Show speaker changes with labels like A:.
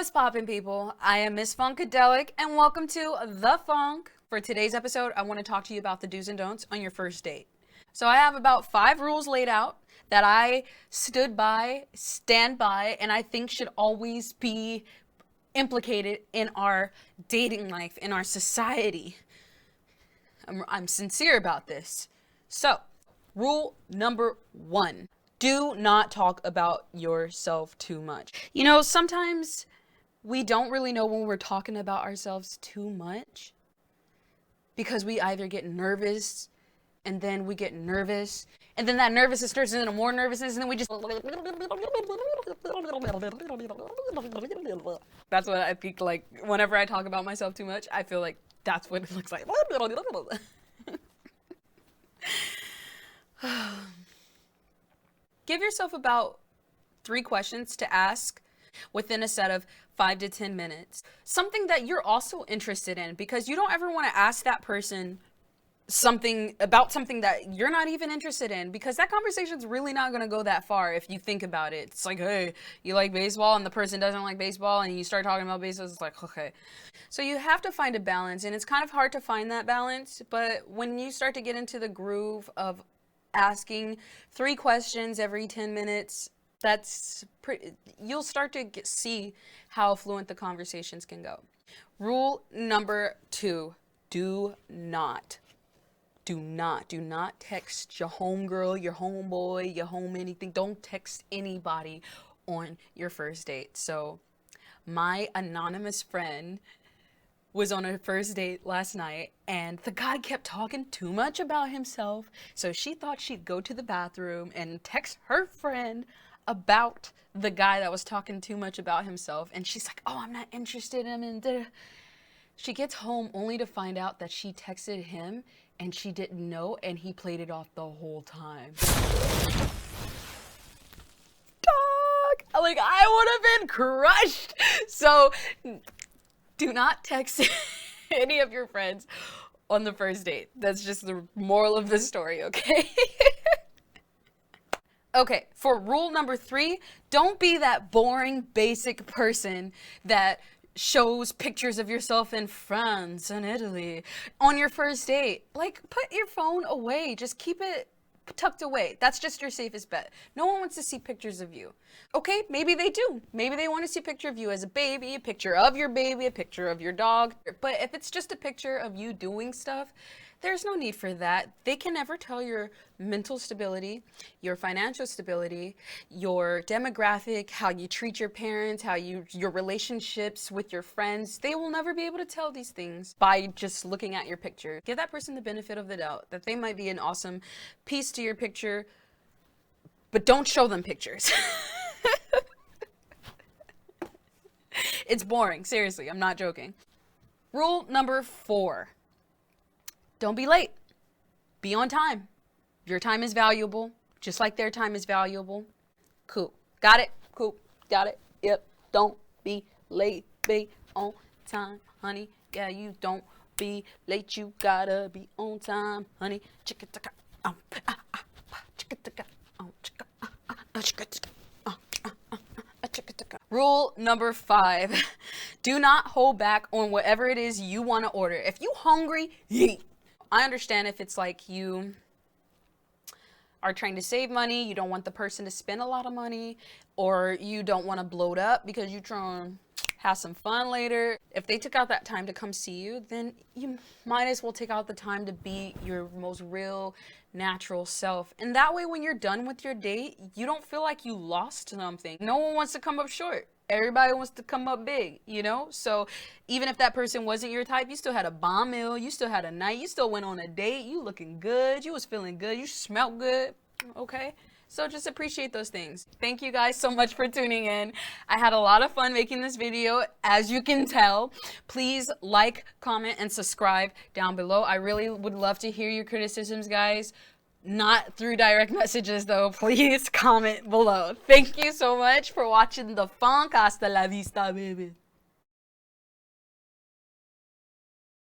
A: What's poppin', people? I am Miss Funkadelic, and welcome to The Funk. For today's episode, I want to talk to you about the do's and don'ts on your first date. So I have about 5 rules laid out that I stand by, and I think should always be implicated in our dating life, in our society. I'm sincere about this. So, rule number 1. Do not talk about yourself too much. You know, sometimes we don't really know when we're talking about ourselves too much because we either get nervous and then that nervousness turns into more nervousness and then we just... That's what I think, like, whenever I talk about myself too much, I feel like that's what it looks like. Give yourself about 3 questions to ask within a set of 5 to 10 minutes. Something that you're also interested in, because you don't ever want to ask that person something that you're not even interested in, because that conversation's really not going to go that far if you think about it. It's like, hey, you like baseball, and the person doesn't like baseball, and you start talking about baseball, it's like, okay. So you have to find a balance, and it's kind of hard to find that balance, but when you start to get into the groove of asking 3 questions every 10 minutes, you'll start to see how fluent the conversations can go. Rule number 2, do not text your homegirl, your homeboy, your home anything. Don't text anybody on your first date. So my anonymous friend was on her first date last night, and the guy kept talking too much about himself, so she thought she'd go to the bathroom and text her friend about the guy that was talking too much about himself, and she's like, oh, I'm not interested in him, and she gets home only to find out that she texted him and she didn't know, and he played it off the whole time. Dog! Like, I would have been crushed. So do not text any of your friends on the first date. That's just the moral of the story, okay? Okay, for rule number 3, don't be that boring, basic person that shows pictures of yourself in France and Italy on your first date. Like, put your phone away. Just keep it tucked away. That's just your safest bet. No one wants to see pictures of you. Okay, maybe they do. Maybe they want to see a picture of you as a baby, a picture of your baby, a picture of your dog. But if it's just a picture of you doing stuff, there's no need for that. They can never tell your mental stability, your financial stability, your demographic, how you treat your parents, your relationships with your friends. They will never be able to tell these things by just looking at your picture. Give that person the benefit of the doubt that they might be an awesome piece to your picture, but don't show them pictures. It's boring. Seriously, I'm not joking. Rule number 4. Don't be late. Be on time. Your time is valuable, just like their time is valuable. Cool. Got it? Cool. Got it? Yep. Don't be late. Be on time, honey. Yeah, you don't be late. You gotta be on time, honey. Rule number 5. Do not hold back on whatever it is you want to order. If you hungry, eat. I understand if it's like you are trying to save money, you don't want the person to spend a lot of money, or you don't want to bloat up because you're trying to have some fun later. If they took out that time to come see you, then you might as well take out the time to be your most real, natural self. And that way, when you're done with your date, you don't feel like you lost something. No one wants to come up short. Everybody wants to come up big, you know? So even if that person wasn't your type, you still had a bomb meal, you still had a night, you still went on a date, you looking good, you was feeling good, you smelled good, okay? So just appreciate those things. Thank you guys so much for tuning in. I had a lot of fun making this video, as you can tell. Please like, comment, and subscribe down below. I really would love to hear your criticisms, guys. Not through direct messages, though. Please comment below. Thank you so much for watching The Funk. Hasta la vista, baby.